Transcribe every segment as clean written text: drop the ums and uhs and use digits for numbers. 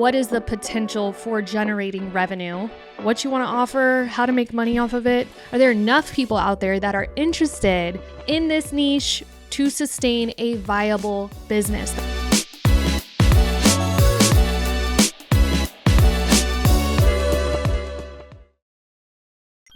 what is the potential for generating revenue, what you want to offer, how to make money off of it. Are there enough people out there that are interested in this niche to sustain a viable business?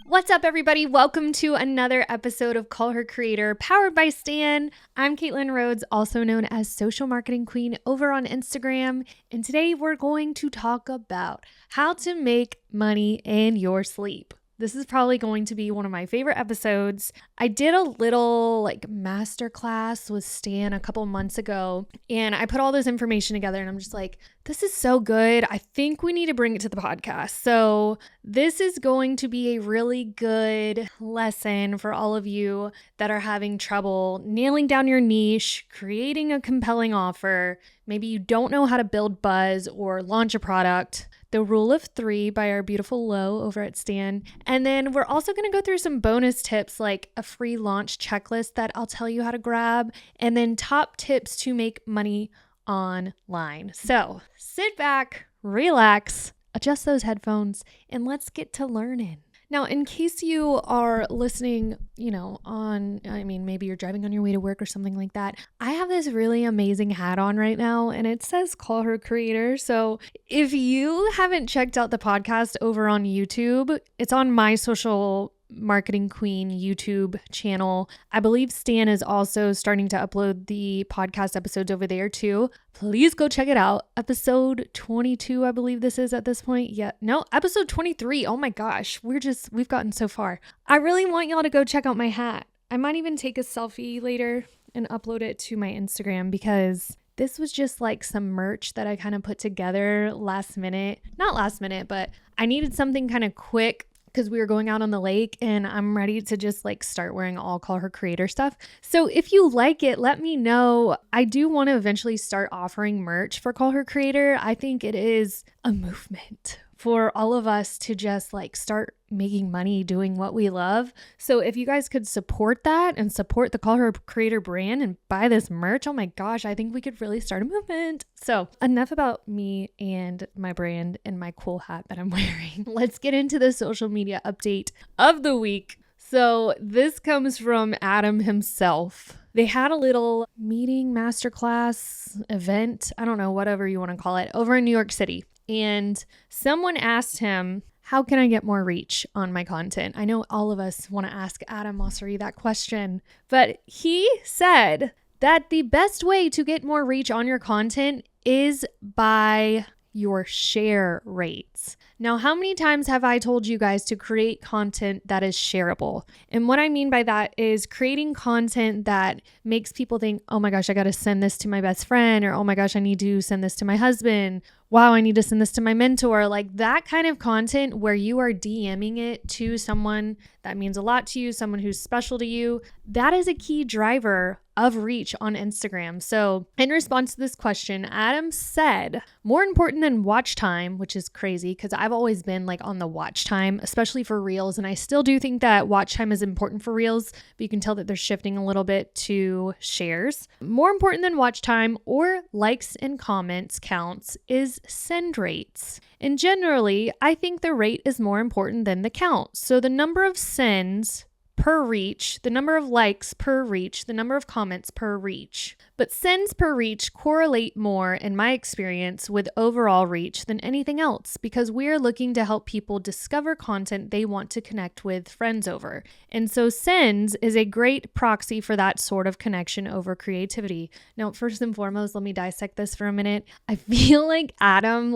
What's up, everybody? Welcome to another episode of Call Her Creator, powered by Stan. I'm Caitlin Rhodes, also known as Social Marketing Queen over on Instagram. And today we're going to talk about how to make money in your sleep. This is probably going to be one of my favorite episodes. I did a little masterclass with Stan a couple months ago, and I put all this information together and I'm just like, this is so good. I think we need to bring it to the podcast. So this is going to be a really good lesson for all of you that are having trouble nailing down your niche, creating a compelling offer. Maybe you don't know how to build buzz or launch a product. The Rule of 3 by our beautiful Lo over at Stan. And then we're also going to go through some bonus tips, like a free launch checklist that I'll tell you how to grab, and then top tips to make money online. So sit back, relax, adjust those headphones, and let's get to learning. Now, in case you are listening, maybe you're driving on your way to work or something like that, I have this really amazing hat on right now and it says Call Her Creator. So if you haven't checked out the podcast over on YouTube, it's on my Social Marketing Queen YouTube channel. I believe Stan is also starting to upload the podcast episodes over there too. Please go check it out. Episode 22, I believe this is at this point. Episode 23. Oh my gosh, we've gotten so far. I really want y'all to go check out my hat. I might even take a selfie later and upload it to my Instagram because this was just like some merch that I kind of put together last minute. Not last minute, but I needed something kind of quick because we were going out on the lake and I'm ready to just start wearing all Call Her Creator stuff. So if you like it, let me know. I do want to eventually start offering merch for Call Her Creator. I think it is a movement for all of us to just start making money doing what we love. So if you guys could support that and support the Call Her Creator brand and buy this merch, oh my gosh, I think we could really start a movement. So enough about me and my brand and my cool hat that I'm wearing. Let's get into the social media update of the week. So this comes from Adam himself. They had a little meeting, masterclass, event, I don't know, whatever you want to call it, over in New York City. And someone asked him, how can I get more reach on my content? I know all of us want to ask Adam Mosseri that question, but he said that the best way to get more reach on your content is by your share rates. Now, how many times have I told you guys to create content that is shareable? And what I mean by that is creating content that makes people think, oh my gosh, I got to send this to my best friend, or oh my gosh, I need to send this to my husband. Wow, I need to send this to my mentor. Like that kind of content where you are DMing it to someone that means a lot to you, someone who's special to you. That is a key driver of reach on Instagram. So in response to this question, Adam said, more important than watch time, which is crazy because I've always been on the watch time, especially for Reels. And I still do think that watch time is important for Reels, but you can tell that they're shifting a little bit to shares. More important than watch time or likes and comments counts is send rates. And generally, I think the rate is more important than the count. So the number of sends per reach, the number of likes per reach, the number of comments per reach. But sends per reach correlate more, in my experience, with overall reach than anything else because we're looking to help people discover content they want to connect with friends over. And so sends is a great proxy for that sort of connection over creativity. Now, first and foremost, let me dissect this for a minute. I feel like Adam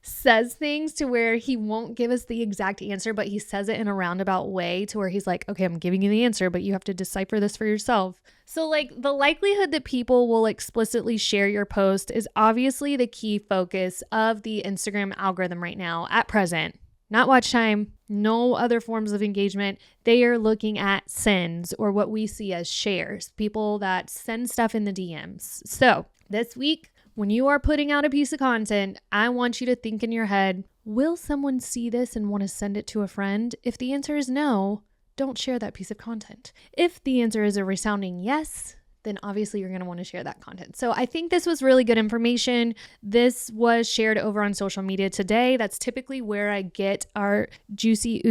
says things to where he won't give us the exact answer, but he says it in a roundabout way to where he's like, okay, I'm giving you the answer, but you have to decipher this for yourself. So the likelihood that people will explicitly share your post is obviously the key focus of the Instagram algorithm right now at present. Not watch time, no other forms of engagement. They are looking at sends, or what we see as shares, people that send stuff in the DMs. So this week, when you are putting out a piece of content, I want you to think in your head, will someone see this and want to send it to a friend? If the answer is no, don't share that piece of content. If the answer is a resounding yes, then obviously you're going to want to share that content. So I think this was really good information. This was shared over on social media today. That's typically where I get our juicy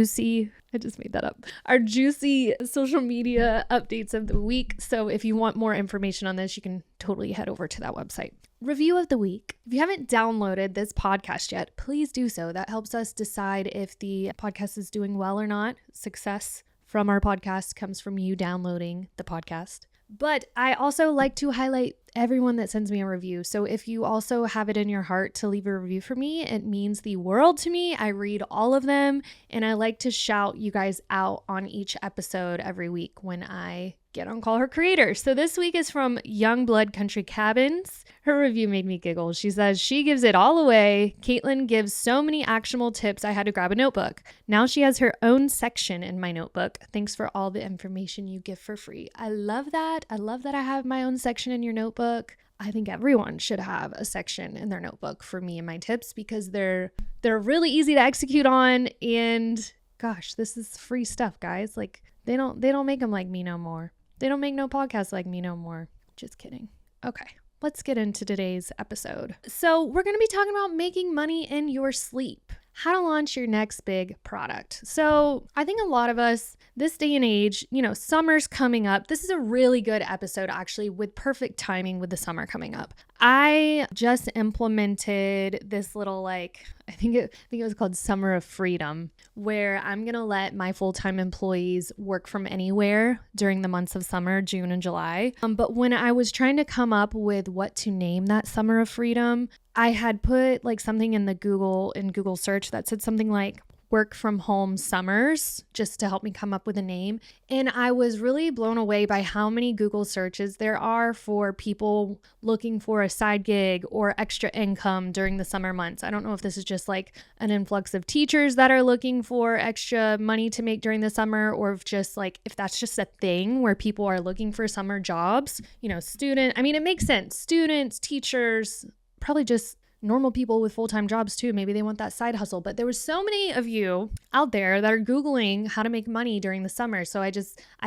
social media updates of the week. So if you want more information on this, you can totally head over to that website. Review of the week. If you haven't downloaded this podcast yet, please do so. That helps us decide if the podcast is doing well or not. Success from our podcast comes from you downloading the podcast. But I also like to highlight everyone that sends me a review. So if you also have it in your heart to leave a review for me, it means the world to me. I read all of them, and I like to shout you guys out on each episode every week when I get on Call Her Creator. So this week is from Youngblood Country Cabins. Her review made me giggle. She says, she gives it all away. Caitlin gives so many actionable tips, I had to grab a notebook. Now she has her own section in my notebook. Thanks for all the information you give for free. I love that. I love that I have my own section in your notebook. I think everyone should have a section in their notebook for me and my tips because they're really easy to execute on. And gosh, this is free stuff, guys. Like they don't make them like me no more. They don't make no podcasts like me no more. Just kidding. Okay, let's get into today's episode. So we're going to be talking about making money in your sleep. How to launch your next big product. So I think a lot of us, this day and age, summer's coming up. This is a really good episode, actually, with perfect timing with the summer coming up. I just implemented this little, I think it was called Summer of Freedom, where I'm going to let my full-time employees work from anywhere during the months of summer, June and July. But when I was trying to come up with what to name that Summer of Freedom, I had put something in Google search that said something like work from home summers, just to help me come up with a name. And I was really blown away by how many Google searches there are for people looking for a side gig or extra income during the summer months. I don't know if this is just an influx of teachers that are looking for extra money to make during the summer, or if that's just a thing where people are looking for summer jobs, it makes sense. Students, teachers, probably just normal people with full-time jobs too. Maybe they want that side hustle, but there was so many of you out there that are Googling how to make money during the summer. So I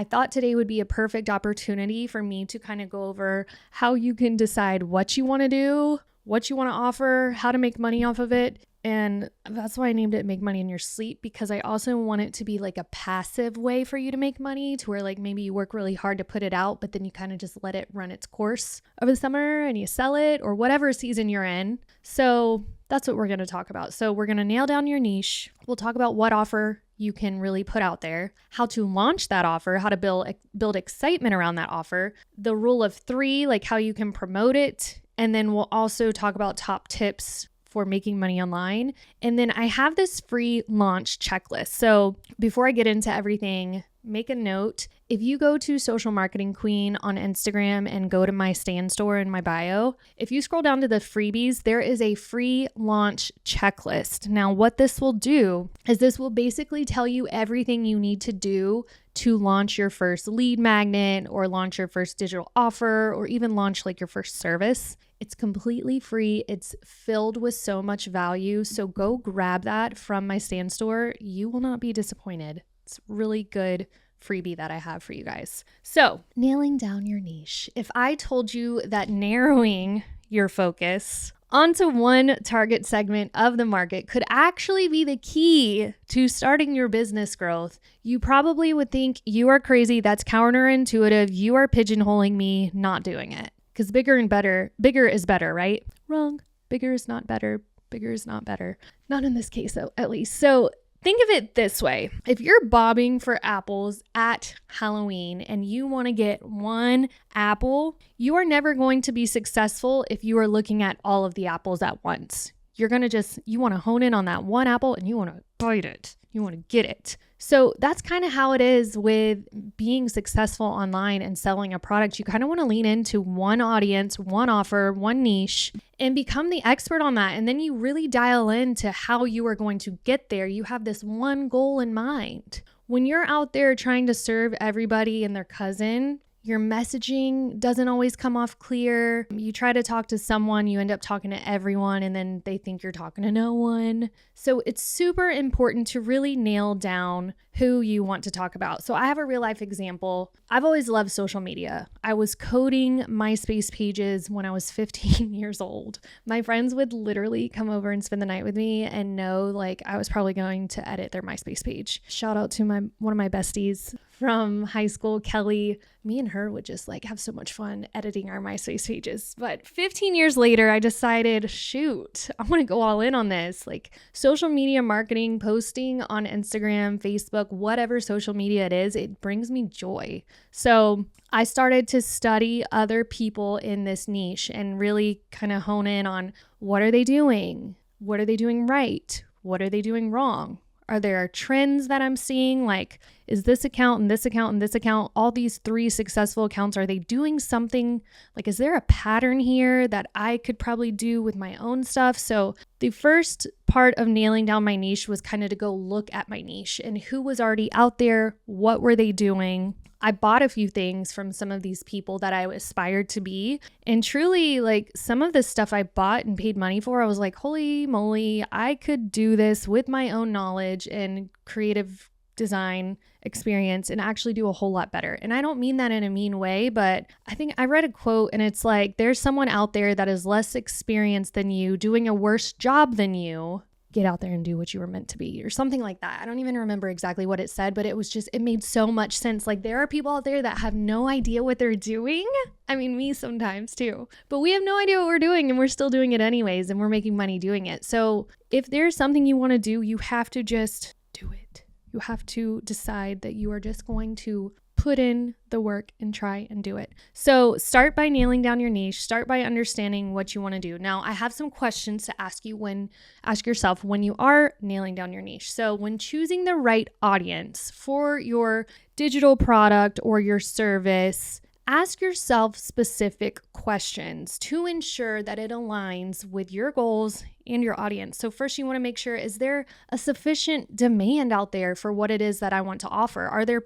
thought today would be a perfect opportunity for me to kind of go over how you can decide what you want to do, what you want to offer, how to make money off of it. And that's why I named it Make Money in Your Sleep, because I also want it to be a passive way for you to make money, to where maybe you work really hard to put it out, but then you kind of just let it run its course over the summer and you sell it, or whatever season you're in. So that's what we're going to talk about. So we're going to nail down your niche. We'll talk about what offer you can really put out there, how to launch that offer, how to build excitement around that offer, the rule of 3, how you can promote it. And then we'll also talk about top tips for making money online. And then I have this free launch checklist. So before I get into everything, make a note. If you go to Social Marketing Queen on Instagram and go to my Stan store in my bio, if you scroll down to the freebies, there is a free launch checklist. Now, what this will do is this will basically tell you everything you need to do to launch your first lead magnet, or launch your first digital offer, or even launch your first service. It's completely free. It's filled with so much value. So go grab that from my Stan store. You will not be disappointed. It's really good freebie that I have for you guys. So nailing down your niche. If I told you that narrowing your focus onto one target segment of the market could actually be the key to starting your business growth, you probably would think you are crazy. That's counterintuitive. You are pigeonholing me, not doing it. Because bigger is better, right? Wrong. Bigger is not better. Bigger is not better. Not in this case, though, at least. So think of it this way. If you're bobbing for apples at Halloween and you want to get one apple, you are never going to be successful if you are looking at all of the apples at once. You want to hone in on that one apple and you want to bite it. You want to get it. So that's kind of how it is with being successful online and selling a product. You kind of want to lean into one audience, one offer, one niche, and become the expert on that. And then you really dial into how you are going to get there. You have this one goal in mind. When you're out there trying to serve everybody and their cousin, Your messaging doesn't always come off clear. You try to talk to someone, you end up talking to everyone, and then they think you're talking to no one. So it's super important to really nail down who you want to talk about. So I have a real life example. I've always loved social media. I was coding MySpace pages when I was 15 years old. My friends would literally come over and spend the night with me and know like I was probably going to edit their MySpace page. Shout out to one of my besties from high school, Kelly. Me and her would just like have so much fun editing our MySpace pages. But 15 years later, I decided, shoot, I want to go all in on this. Like social media marketing, posting on Instagram, Facebook, whatever social media it is, it brings me joy. So I started to study other people in this niche and really kind of hone in on what are they doing? What are they doing right? What are they doing wrong? Are there trends that I'm seeing? Like, is this account and this account and this account, all these 3 successful accounts, are they doing something? Like, is there a pattern here that I could probably do with my own stuff? So the first part of nailing down my niche was kind of to go look at my niche and who was already out there. What were they doing? I bought a few things from some of these people that I aspired to be. And truly, like some of the stuff I bought and paid money for, I was like, holy moly, I could do this with my own knowledge and creative design experience and actually do a whole lot better. And I don't mean that in a mean way, but I think I read a quote and it's like, there's someone out there that is less experienced than you, doing a worse job than you. Get out there and do what you were meant to be, or something like that. I don't even remember exactly what it said, but it was just, it made so much sense. Like there are people out there that have no idea what they're doing. I mean, me sometimes too, but we have no idea what we're doing and we're still doing it anyways, and we're making money doing it. So if there's something you want to do, you have to just do it. You have to decide that you are just going to put in the work and try and do it. So start by nailing down your niche. Start by understanding what you want to do. Now, I have some questions to ask yourself when you are nailing down your niche. So when choosing the right audience for your digital product or your service, ask yourself specific questions to ensure that it aligns with your goals and your audience. So first you want to make sure, is there a sufficient demand out there for what it is that I want to offer? Are there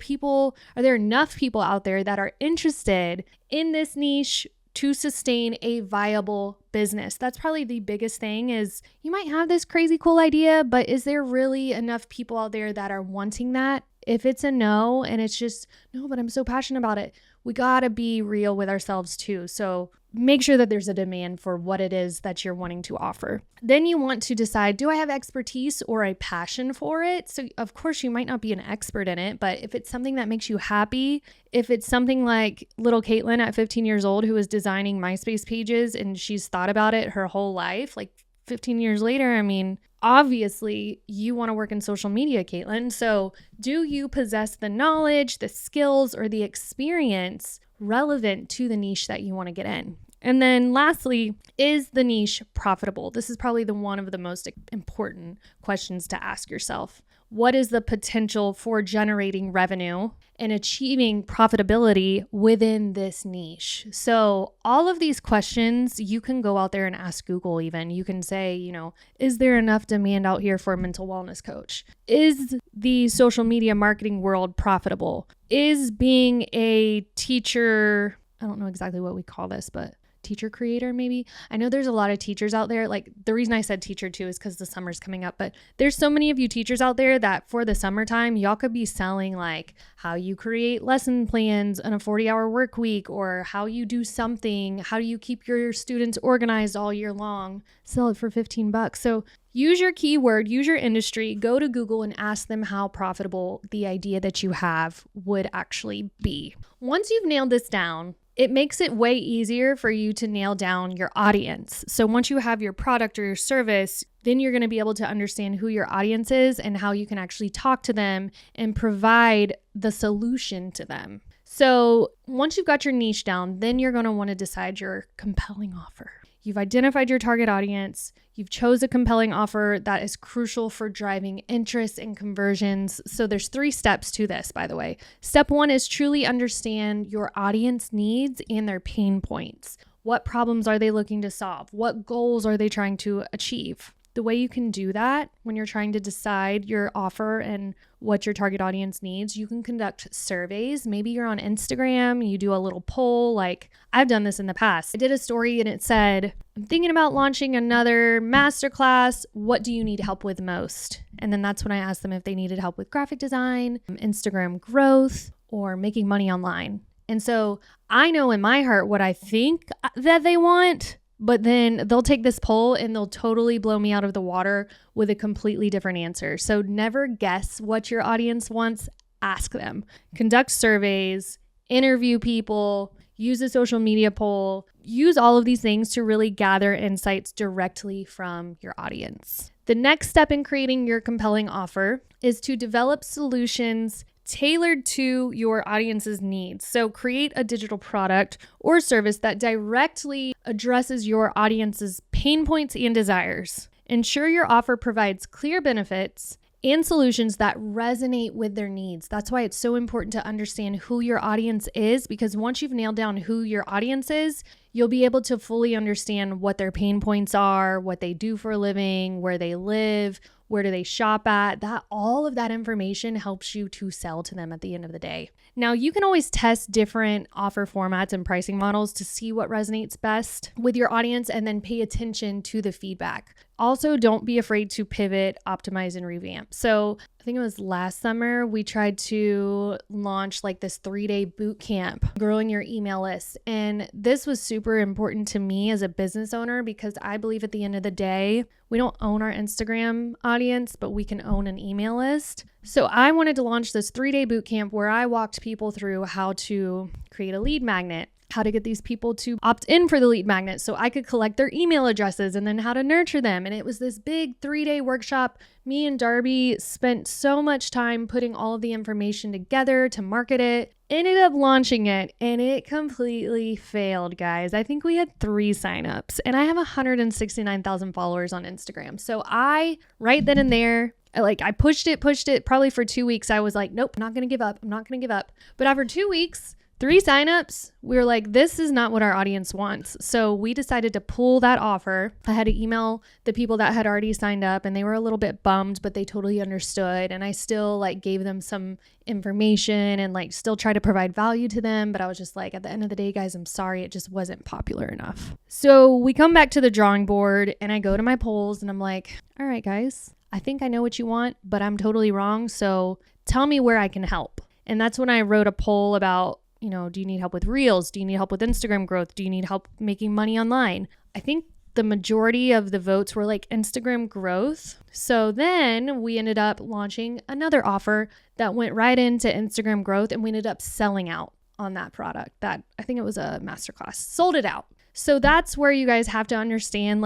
enough people out there that are interested in this niche to sustain a viable business? That's probably the biggest thing. Is you might have this crazy cool idea, but is there really enough people out there that are wanting that? If it's a no, and it's just, no, but I'm so passionate about it, we gotta be real with ourselves too. So make sure that there's a demand for what it is that you're wanting to offer. Then you want to decide, do I have expertise or a passion for it? So of course you might not be an expert in it, but if it's something that makes you happy, if it's something like little Caitlin at 15 years old who is designing MySpace pages and she's thought about it her whole life, like 15 years later, I mean, obviously you want to work in social media, Caitlin. So do you possess the knowledge, the skills, or the experience relevant to the niche that you want to get in? And then lastly, is the niche profitable? This is probably one of the most important questions to ask yourself. What is the potential for generating revenue and achieving profitability within this niche? So all of these questions, you can go out there and ask Google even. You can say, is there enough demand out here for a mental wellness coach? Is the social media marketing world profitable? Is being a teacher, I don't know exactly what we call this, but teacher creator maybe. I know there's a lot of teachers out there. Like the reason I said teacher too is because the summer's coming up, but there's so many of you teachers out there that for the summertime, y'all could be selling like how you create lesson plans in a 40-hour work week, or how you do something, how do you keep your students organized all year long, sell it for $15. So use your keyword, use your industry, go to Google and ask them how profitable the idea that you have would actually be. Once you've nailed this down, it makes it way easier for you to nail down your audience. So once you have your product or your service, then you're going to be able to understand who your audience is and how you can actually talk to them and provide the solution to them. So once you've got your niche down, then you're going to want to decide your compelling offer. You've identified your target audience. You've chose a compelling offer that is crucial for driving interest and conversions. So there's 3 steps to this, by the way. Step 1 is truly understand your audience needs and their pain points. What problems are they looking to solve? What goals are they trying to achieve? The way you can do that when you're trying to decide your offer and what your target audience needs, you can conduct surveys. Maybe you're on Instagram, you do a little poll. Like I've done this in the past. I did a story and it said, I'm thinking about launching another masterclass. What do you need help with most? And then that's when I asked them if they needed help with graphic design, Instagram growth, or making money online. And so I know in my heart what I think that they want, but then they'll take this poll and they'll totally blow me out of the water with a completely different answer. So never guess what your audience wants. Ask them. Conduct surveys, interview people, use a social media poll, use all of these things to really gather insights directly from your audience. The next step in creating your compelling offer is to develop solutions tailored to your audience's needs. So create a digital product or service that directly addresses your audience's pain points and desires. Ensure your offer provides clear benefits and solutions that resonate with their needs. That's why it's so important to understand who your audience is, because once you've nailed down who your audience is, you'll be able to fully understand what their pain points are, what they do for a living, where they live, where do they shop at. All of that information helps you to sell to them at the end of the day. Now, you can always test different offer formats and pricing models to see what resonates best with your audience and then pay attention to the feedback. Also, don't be afraid to pivot, optimize, and revamp. So I think it was last summer, we tried to launch like this 3-day boot camp, growing your email list. And this was super important to me as a business owner because I believe at the end of the day, we don't own our Instagram audience, but we can own an email list. So I wanted to launch this 3-day boot camp where I walked people through how to create a lead magnet, how to get these people to opt in for the lead magnet so I could collect their email addresses, and then how to nurture them. And it was this big 3-day workshop. Me and Darby spent so much time putting all of the information together to market it, ended up launching it, and it completely failed, guys. I think we had 3 signups and I have 169,000 followers on Instagram. So I, right then and there, I pushed it probably for 2 weeks. I was like, nope, I'm not going to give up. But after 2 weeks, 3 signups, we were like, this is not what our audience wants. So we decided to pull that offer. I had to email the people that had already signed up and they were a little bit bummed, but they totally understood. And I still gave them some information and still try to provide value to them. But I was just like, at the end of the day, guys, I'm sorry. It just wasn't popular enough. So we come back to the drawing board and I go to my polls and I'm like, all right, guys, I think I know what you want, but I'm totally wrong. So tell me where I can help. And that's when I wrote a poll about, do you need help with Reels? Do you need help with Instagram growth? Do you need help making money online? I think the majority of the votes were Instagram growth. So then we ended up launching another offer that went right into Instagram growth, and we ended up selling out on that product. That I think it was a masterclass. Sold it out. So that's where you guys have to understand,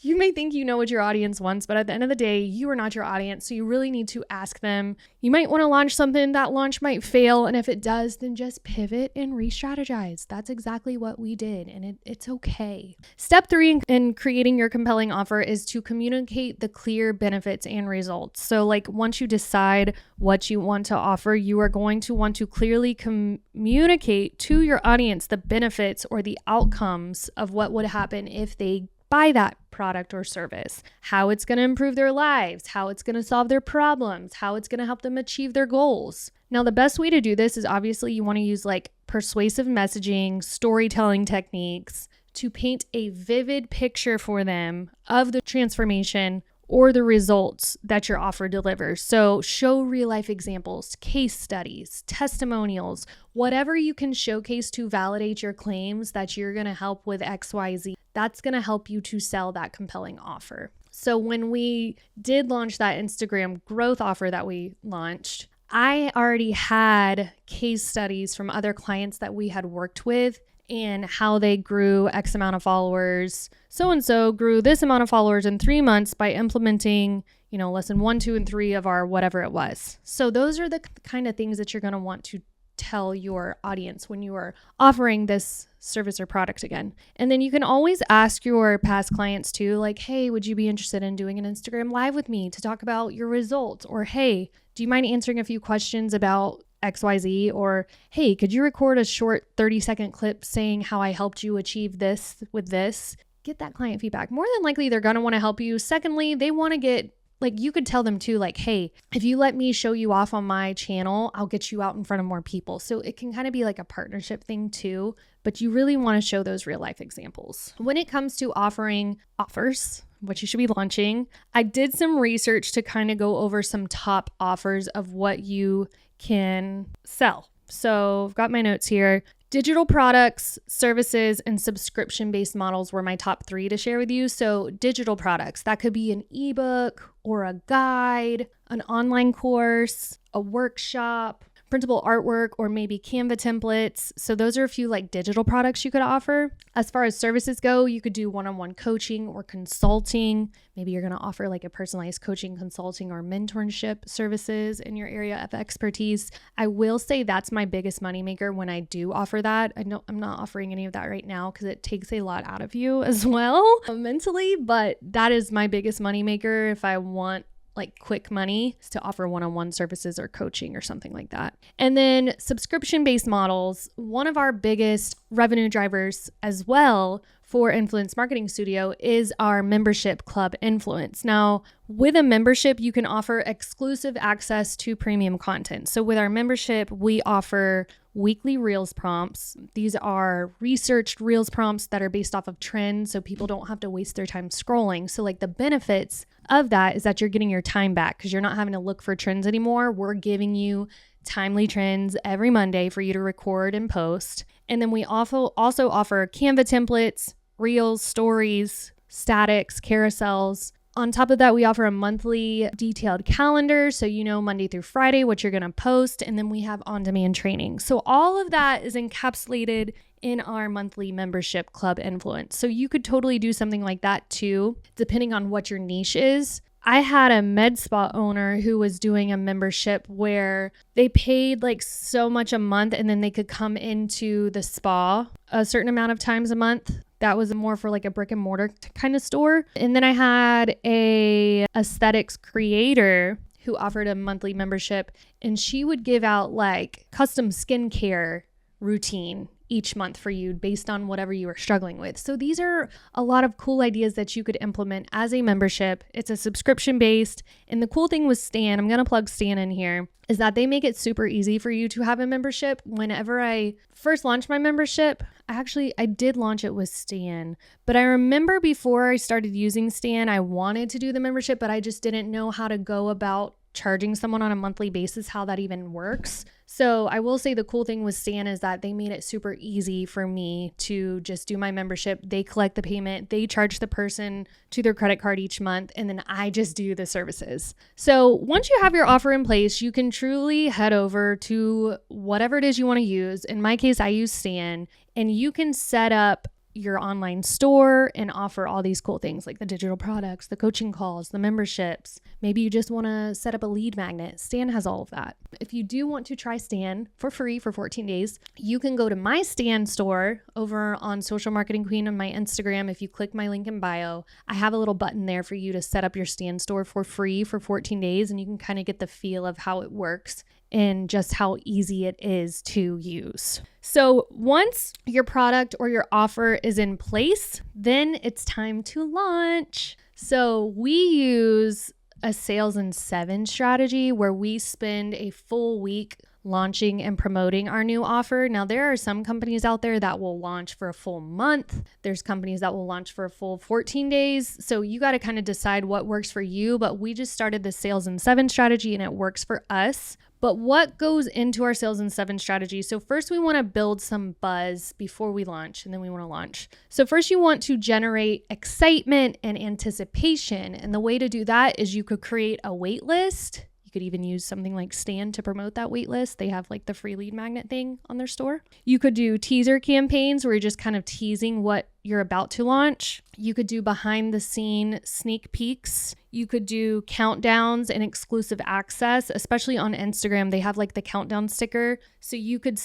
you may think you know what your audience wants, but at the end of the day, you are not your audience. So you really need to ask them. You might want to launch something, that launch might fail. And if it does, then just pivot and re-strategize. That's exactly what we did. And it's okay. Step 3 in creating your compelling offer is to communicate the clear benefits and results. So once you decide what you want to offer, you are going to want to clearly communicate to your audience the benefits or the outcomes of what would happen if they buy that product or service, how it's going to improve their lives, how it's going to solve their problems, how it's going to help them achieve their goals. Now, the best way to do this is obviously you want to use persuasive messaging, storytelling techniques to paint a vivid picture for them of the transformation or the results that your offer delivers. So show real life examples, case studies, testimonials, whatever you can showcase to validate your claims that you're going to help with XYZ. That's going to help you to sell that compelling offer. So when we did launch that Instagram growth offer that we launched, I already had case studies from other clients that we had worked with and how they grew X amount of followers. So-and-so grew this amount of followers in 3 months by implementing, lesson 1, 2, and 3 of our whatever it was. So those are the kind of things that you're going to want to tell your audience when you are offering this service or product again. And then you can always ask your past clients too, hey, would you be interested in doing an Instagram live with me to talk about your results? Or, hey, do you mind answering a few questions about XYZ? Or, hey, could you record a short 30-second clip saying how I helped you achieve this with this? get that client feedback. More than likely, they're going to want to help you. Secondly, they want to get, like, you could tell them too, like, hey, if you let me show you off on my channel, I'll get you out in front of more people. So it can kind of be like a partnership thing too, but you really want to show those real life examples. When it comes to offering offers, what you should be launching, I did some research to kind of go over some top offers of what you can sell. So I've got my notes here. Digital products, services, and subscription-based models were my top 3 to share with you. So digital products, that could be an ebook or a guide, an online course, a workshop, printable artwork, or maybe Canva templates. So those are a few like digital products you could offer. As far as services go, you could do one-on-one coaching or consulting. Maybe you're going to offer like a personalized coaching, consulting, or mentorship services in your area of expertise. I will say that's my biggest moneymaker when I do offer that. I know I'm not offering any of that right now because it takes a lot out of you as well mentally, but that is my biggest moneymaker if I want like quick money, is to offer one-on-one services or coaching or something like that. And then subscription-based models, one of our biggest revenue drivers as well for Influence Marketing Studio is our membership club Influence. Now, with a membership, you can offer exclusive access to premium content. So with our membership, we offer weekly Reels prompts. These are researched Reels prompts that are based off of trends, so people don't have to waste their time scrolling. So like the benefits of that is that you're getting your time back because you're not having to look for trends anymore. We're giving you timely trends every Monday for you to record and post. And then we also offer Canva templates, Reels, stories, statics, carousels. On top of that, we offer a monthly detailed calendar. So you know Monday through Friday what you're going to post. And then we have on-demand training. So all of that is encapsulated in our monthly membership club Influence. So you could totally do something like that too, depending on what your niche is. I had a med spa owner who was doing a membership where they paid like so much a month and then they could come into the spa a certain amount of times a month. That was more for like a brick and mortar kind of store. And then I had a aesthetics creator who offered a monthly membership, and she would give out like custom skincare routine each month for you based on whatever you are struggling with. So these are a lot of cool ideas that you could implement as a membership. It's a subscription based. And the cool thing with Stan, I'm going to plug Stan in here, is that they make it super easy for you to have a membership. Whenever I first launched my membership, I did launch it with Stan, but I remember before I started using Stan, I wanted to do the membership, but I just didn't know how to go about charging someone on a monthly basis, how that even works. So I will say the cool thing with Stan is that they made it super easy for me to just do my membership. They collect the payment, they charge the person to their credit card each month, and then I just do the services. So once you have your offer in place, you can truly head over to whatever it is you want to use. In my case, I use Stan, and you can set up your online store and offer all these cool things like the digital products, the coaching calls, the memberships. Maybe you just want to set up a lead magnet. Stan has all of that. If you do want to try Stan for free for 14 days, you can go to my Stan store over on Social Marketing Queen on my Instagram. If you click my link in bio, I have a little button there for you to set up your Stan store for free for 14 days, and you can kind of get the feel of how it works and just how easy it is to use. So once your product or your offer is in place, then it's time to launch. So we use a sales in 7 strategy where we spend a full week launching and promoting our new offer. Now, there are some companies out there that will launch for a full month. There's companies that will launch for a full 14 days. So you got to kind of decide what works for you. But we just started the sales in 7 strategy and it works for us. But what goes into our sales in 7 strategy? So first we want to build some buzz before we launch, and then we want to launch. So first you want to generate excitement and anticipation. And the way to do that is you could create a wait list. You could even use something like Stan to promote that wait list. They have like the free lead magnet thing on their store. You could do teaser campaigns where you're just kind of teasing what you're about to launch. You could do behind the scene sneak peeks. You could do countdowns and exclusive access, especially on Instagram. They have like the countdown sticker. So you could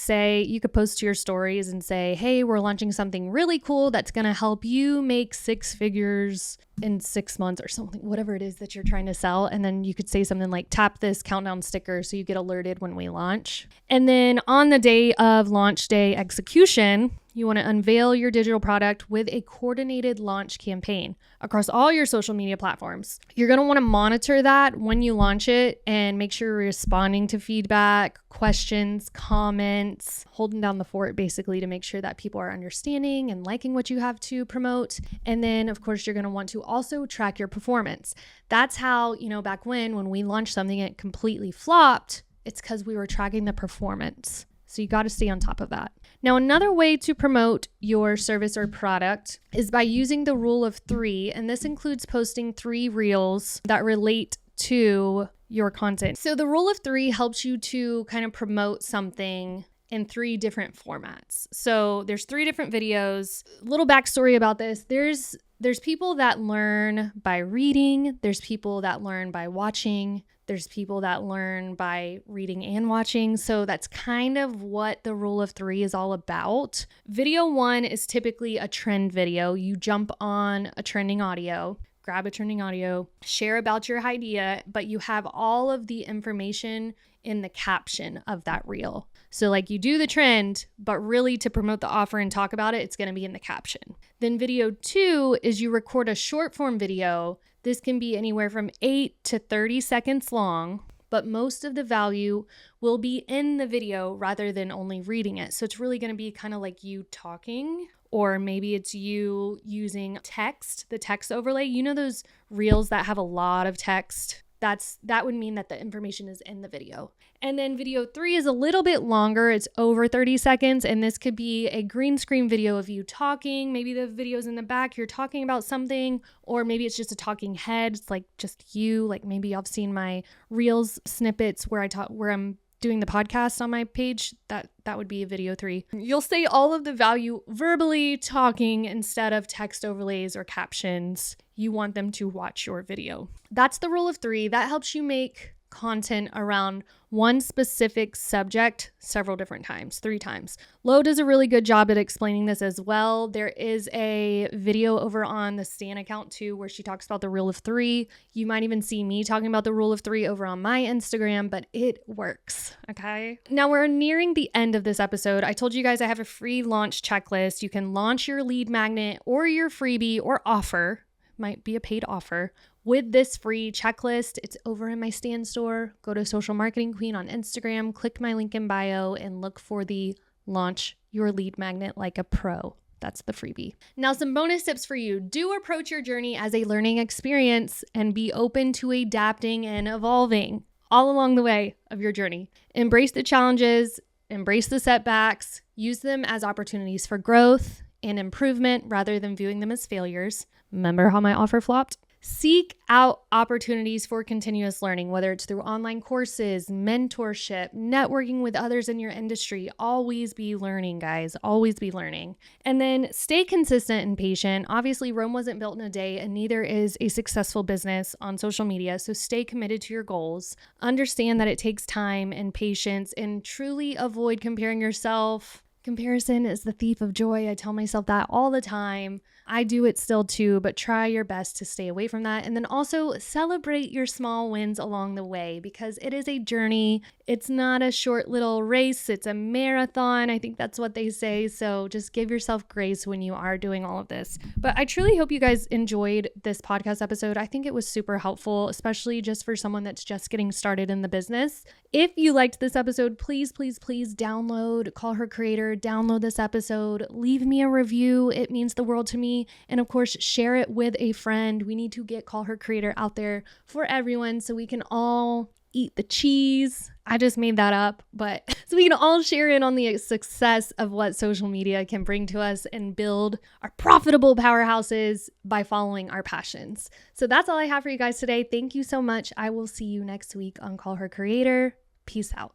post to your stories and say, hey, we're launching something really cool that's going to help you make 6 figures in 6 months or something, whatever it is that you're trying to sell. And then you could say something like tap this countdown sticker so you get alerted when we launch. And then on the day of launch day execution, You want to unveil your digital product with a coordinated launch campaign across all your social media platforms. You're going to want to monitor that when you launch it and make sure you're responding to feedback, questions, comments, holding down the fort basically to make sure that people are understanding and liking what you have to promote. And then, of course, you're going to want to also track your performance. That's how, back when we launched something, it completely flopped. It's because we were tracking the performance. So you got to stay on top of that. Now, another way to promote your service or product is by using the rule of 3. And this includes posting 3 reels that relate to your content. So the rule of 3 helps you to kind of promote something in 3 different formats. So there's 3 different videos. Little backstory about this. There's people that learn by reading. There's people that learn by watching. There's people that learn by reading and watching. So that's kind of what the rule of 3 is all about. Video 1 is typically a trend video. You jump on a trending audio, grab a trending audio, share about your idea, but you have all of the information in the caption of that reel. So like you do the trend, but really to promote the offer and talk about it, it's going to be in the caption. Then video 2 is you record a short form video. This can be anywhere from 8 to 30 seconds long, but most of the value will be in the video rather than only reading it. So it's really going to be kind of like you talking, or maybe it's you using text, the text overlay. You know those reels that have a lot of text? That would mean that the information is in the video. And then video 3 is a little bit longer. It's over 30 seconds. And this could be a green screen video of you talking. Maybe the video's in the back, you're talking about something, or maybe it's just a talking head. It's like just you. Like maybe y'all have seen my reels snippets where I'm doing the podcast on my page. That would be a video 3. You'll say all of the value verbally talking instead of text overlays or captions. You want them to watch your video. That's the rule of 3. That helps you make content around one specific subject several different times, 3 times. Lo does a really good job at explaining this as well. There is a video over on the Stan account too where she talks about the rule of 3. You might even see me talking about the rule of 3 over on my Instagram, but it works, okay? Now we're nearing the end of this episode. I told you guys I have a free launch checklist. You can launch your lead magnet or your freebie or offer, might be a paid offer, with this free checklist. It's over in my Stan store. Go to Social Marketing Queen on Instagram, click my link in bio, and look for the Launch Your Lead Magnet Like a Pro. That's the freebie. Now, some bonus tips for you. Do approach your journey as a learning experience and be open to adapting and evolving all along the way of your journey. Embrace the challenges, embrace the setbacks, use them as opportunities for growth and improvement rather than viewing them as failures. Remember how my offer flopped? Seek out opportunities for continuous learning, whether it's through online courses, mentorship, networking with others in your industry. Always be learning, guys. Always be learning. And then stay consistent and patient. Obviously, Rome wasn't built in a day, and neither is a successful business on social media. So stay committed to your goals. Understand that it takes time and patience, and truly avoid comparing yourself. Comparison is the thief of joy. I tell myself that all the time. I do it still too, but try your best to stay away from that. And then also celebrate your small wins along the way because it is a journey. It's not a short little race. It's a marathon. I think that's what they say. So just give yourself grace when you are doing all of this. But I truly hope you guys enjoyed this podcast episode. I think it was super helpful, especially just for someone that's just getting started in the business. If you liked this episode, please download Call Her Creator, download this episode, leave me a review. It means the world to me. And of course, share it with a friend. We need to get Call Her Creator out there for everyone so we can all eat the cheese. I just made that up, but so we can all share in on the success of what social media can bring to us and build our profitable powerhouses by following our passions. So that's all I have for you guys today. Thank you so much. I will see you next week on Call Her Creator. Peace out.